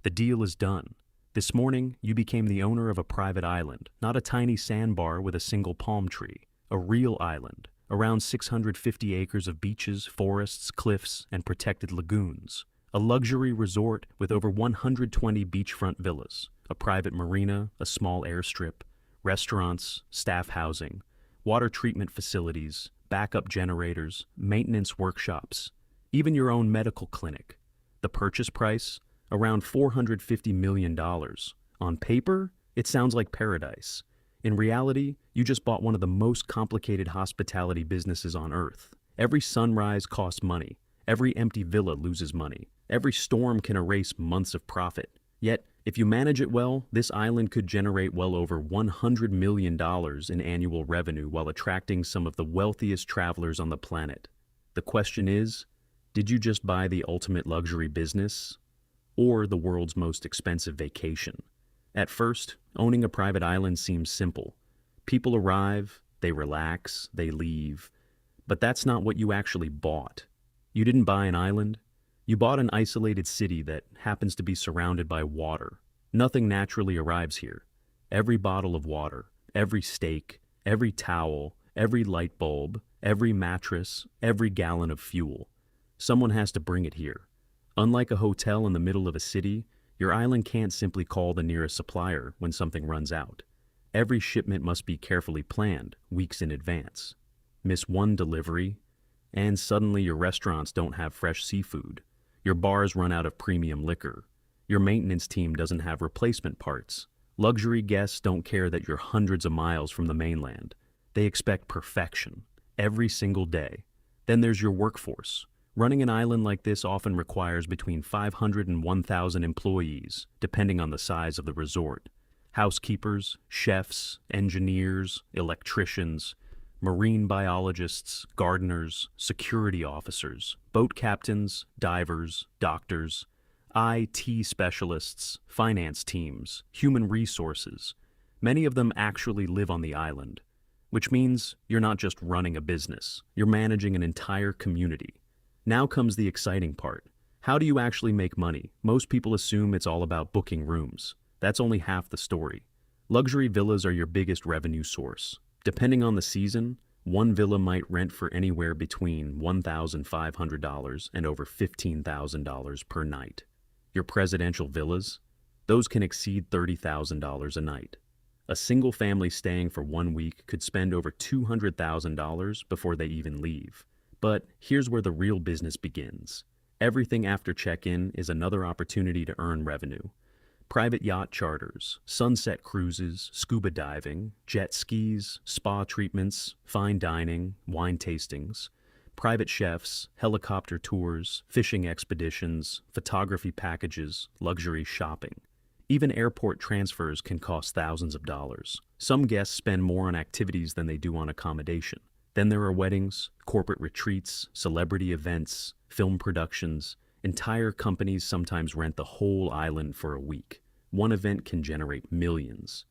The deal is done. This morning, you became the owner of a private island, not a tiny sandbar with a single palm tree. A real island, around 650 acres of beaches, forests, cliffs, and protected lagoons. A luxury resort with over 120 beachfront villas, a private marina, a small airstrip, restaurants, staff housing, water treatment facilities, backup generators, maintenance workshops, even your own medical clinic. The purchase price? Around $450 million. On paper, it sounds like paradise. In reality, you just bought one of the most complicated hospitality businesses on Earth. Every sunrise costs money. Every empty villa loses money. Every storm can erase months of profit. Yet, if you manage it well, this island could generate well over $100 million in annual revenue while attracting some of the wealthiest travelers on the planet. The question is, did you just buy the ultimate luxury business? Or the world's most expensive vacation? At first, owning a private island seems simple. People arrive, they relax, they leave. But that's not what you actually bought. You didn't buy an island. You bought an isolated city that happens to be surrounded by water. Nothing naturally arrives here. Every bottle of water, every steak, every towel, every light bulb, every mattress, every gallon of fuel. Someone has to bring it here. Unlike a hotel in the middle of a city, your island can't simply call the nearest supplier when something runs out. Every shipment must be carefully planned, weeks in advance. Miss one delivery, and suddenly your restaurants don't have fresh seafood. Your bars run out of premium liquor. Your maintenance team doesn't have replacement parts. Luxury guests don't care that you're hundreds of miles from the mainland. They expect perfection, every single day. Then there's your workforce. Running an island like this often requires between 500 and 1,000 employees, depending on the size of the resort. Housekeepers, chefs, engineers, electricians, marine biologists, gardeners, security officers, boat captains, divers, doctors, IT specialists, finance teams, human resources. Many of them actually live on the island, which means you're not just running a business, you're managing an entire community. Now comes the exciting part. How do you actually make money? Most people assume it's all about booking rooms. That's only half the story. Luxury villas are your biggest revenue source. Depending on the season, one villa might rent for anywhere between $1,500 and over $15,000 per night. Your presidential villas? Those can exceed $30,000 a night. A single family staying for 1 week could spend over $200,000 before they even leave. But here's where the real business begins. Everything after check-in is another opportunity to earn revenue. Private yacht charters, sunset cruises, scuba diving, jet skis, spa treatments, fine dining, wine tastings, private chefs, helicopter tours, fishing expeditions, photography packages, luxury shopping. Even airport transfers can cost thousands of dollars. Some guests spend more on activities than they do on accommodation. Then there are weddings, corporate retreats, celebrity events, film productions. Entire companies sometimes rent the whole island for a week. One event can generate millions.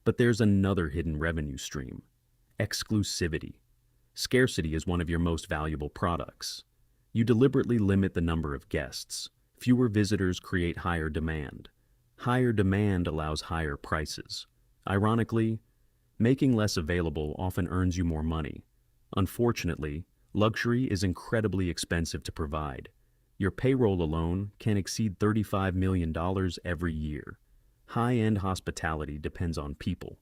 But there's another hidden revenue stream: exclusivity. Scarcity is one of your most valuable products. You deliberately limit the number of guests. Fewer visitors create higher demand. Higher demand allows higher prices. Ironically, making less available often earns you more money. Unfortunately, luxury is incredibly expensive to provide. Your payroll alone can exceed $35 million every year. High-end hospitality depends on people.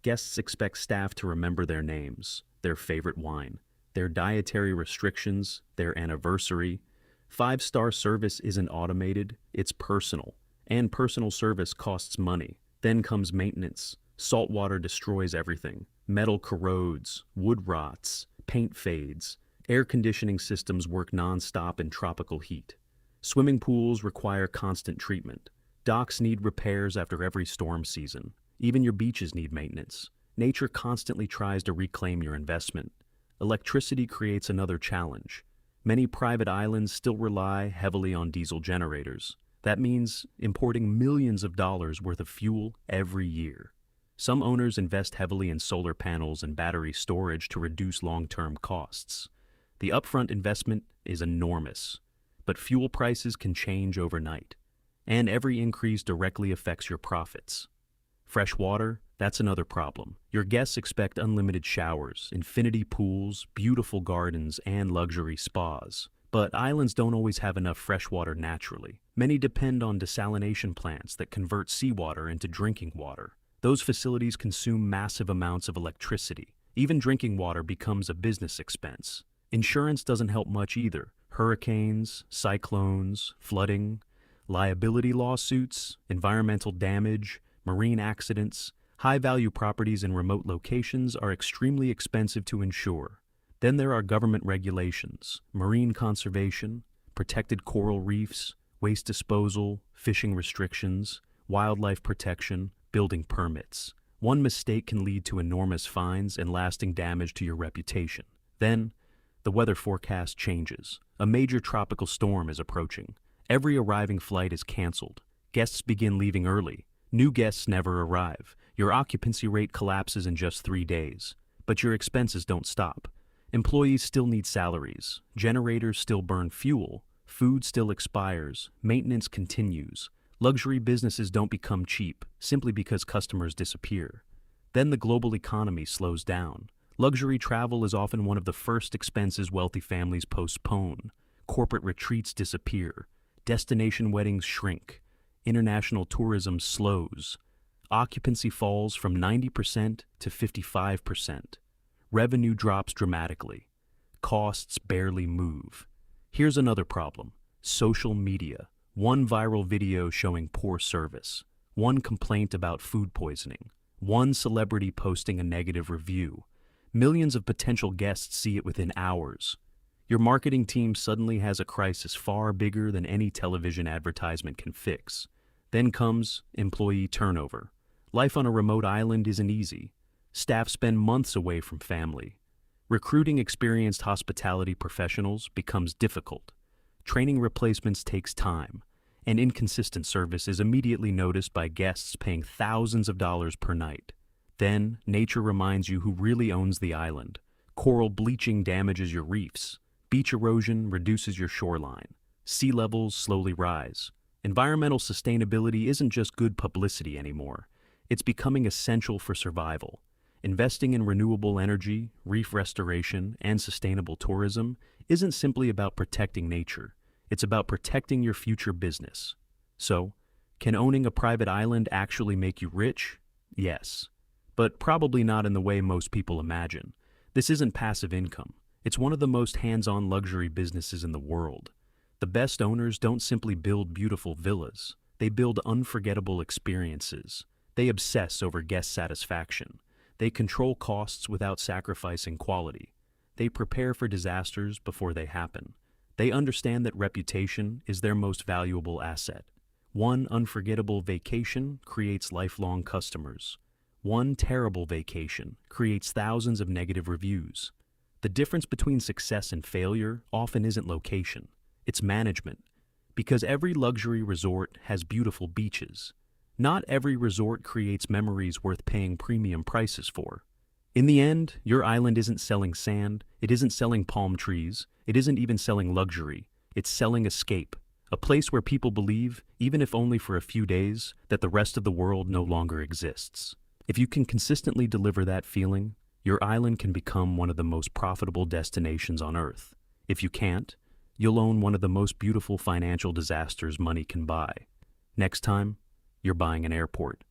Guests expect staff to remember their names, their favorite wine, their dietary restrictions, their anniversary. Five-star service isn't automated, it's personal. And personal service costs money. Then comes maintenance. Salt water destroys everything. Metal corrodes, wood rots, paint fades. Air conditioning systems work non-stop in tropical heat. Swimming pools require constant treatment. Docks need repairs after every storm season. Even your beaches need maintenance. Nature constantly tries to reclaim your investment. Electricity creates another challenge. Many private islands still rely heavily on diesel generators. That means importing millions of dollars worth of fuel every year. Some owners invest heavily in solar panels and battery storage to reduce long-term costs. The upfront investment is enormous, but fuel prices can change overnight. and every increase directly affects your profits. Fresh water, that's another problem. Your guests expect unlimited showers, infinity pools, beautiful gardens, and luxury spas. But islands don't always have enough fresh water naturally. Many depend on desalination plants that convert seawater into drinking water. Those facilities consume massive amounts of electricity. Even drinking water becomes a business expense. Insurance doesn't help much either. Hurricanes, cyclones, flooding, liability lawsuits, environmental damage, marine accidents, high-value properties in remote locations are extremely expensive to insure. Then there are government regulations, marine conservation, protected coral reefs, waste disposal, fishing restrictions, wildlife protection, building permits. One mistake can lead to enormous fines and lasting damage to your reputation. Then, the weather forecast changes. A major tropical storm is approaching. Every arriving flight is canceled. Guests begin leaving early. New guests never arrive. Your occupancy rate collapses in just 3 days. But your expenses don't stop. Employees still need salaries. Generators still burn fuel. Food still expires. Maintenance continues. Luxury businesses don't become cheap simply because customers disappear. Then the global economy slows down. Luxury travel is often one of the first expenses wealthy families postpone. Corporate retreats disappear. Destination weddings shrink. International tourism slows. Occupancy falls from 90% to 55%. Revenue drops dramatically. Costs barely move. Here's another problem: social media. One viral video showing poor service. One complaint about food poisoning. One celebrity posting a negative review. Millions of potential guests see it within hours. Your marketing team suddenly has a crisis far bigger than any television advertisement can fix. Then comes employee turnover. Life on a remote island isn't easy. Staff spend months away from family. Recruiting experienced hospitality professionals becomes difficult. Training replacements takes time, and inconsistent service is immediately noticed by guests paying thousands of dollars per night. Then, nature reminds you who really owns the island. Coral bleaching damages your reefs. Beach erosion reduces your shoreline. Sea levels slowly rise. Environmental sustainability isn't just good publicity anymore. It's becoming essential for survival. Investing in renewable energy, reef restoration, and sustainable tourism isn't simply about protecting nature. It's about protecting your future business. So, can owning a private island actually make you rich? Yes. But probably not in the way most people imagine. This isn't passive income. It's one of the most hands-on luxury businesses in the world. The best owners don't simply build beautiful villas. They build unforgettable experiences. They obsess over guest satisfaction. They control costs without sacrificing quality. They prepare for disasters before they happen. They understand that reputation is their most valuable asset. One unforgettable vacation creates lifelong customers. One terrible vacation creates thousands of negative reviews. The difference between success and failure often isn't location. It's management. Because every luxury resort has beautiful beaches. Not every resort creates memories worth paying premium prices for. In the end, your island isn't selling sand, it isn't selling palm trees, it isn't even selling luxury. It's selling escape, a place where people believe, even if only for a few days, that the rest of the world no longer exists. If you can consistently deliver that feeling, your island can become one of the most profitable destinations on Earth. If you can't, you'll own one of the most beautiful financial disasters money can buy. Next time, you're buying an airport.